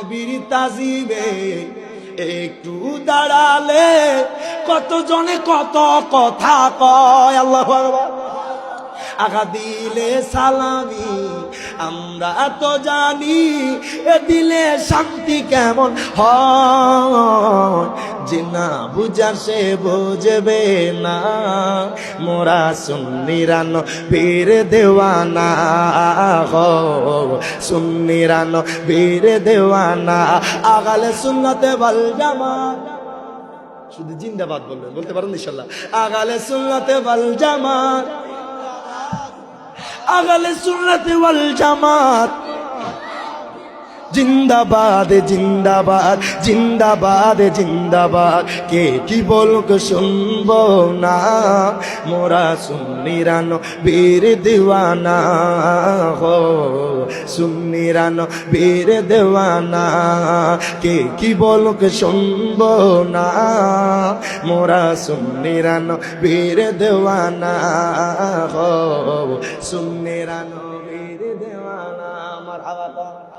নবীর তাজিবে একটু দাঁড়ালে কত জনে কত কথা কয়। আল্লাহু আকবার। আগা দিলে সালামি আমরা তো জানি, এ দিলে শান্তি কেমন হয়, যে না বুঝার সে বুঝবে না। মোরা সুন্নিরানো পীর দেওয়ানা গো, সুন্নিরানো পীর দেওয়ানা। আগালে সুন্নতে ওয়াল জামাত, শুধু জিন্দাবাদ বলবেন, বলতে পারেন ইনশাআল্লাহ। আগালে সুন্নতে ওয়াল জামাত, আগালে সুন্নতে ওয়াল জামাত। জিন্দাবাদ জিন্দাবাদ জিন্দাবাদ জিন্দাবাদ। কে কি বলুক শুনবো না, মোরা সুন্নিরানো বীর দিওয়ানা হো, সুন্নিরানো বীর দেওয়ানা। কে কি বলুক শুনবো না, মোরা সুন্নিরানো বীর দেওয়ানা হো, সুন্নিরানো বীর দেওয়ানা। মারহাবা।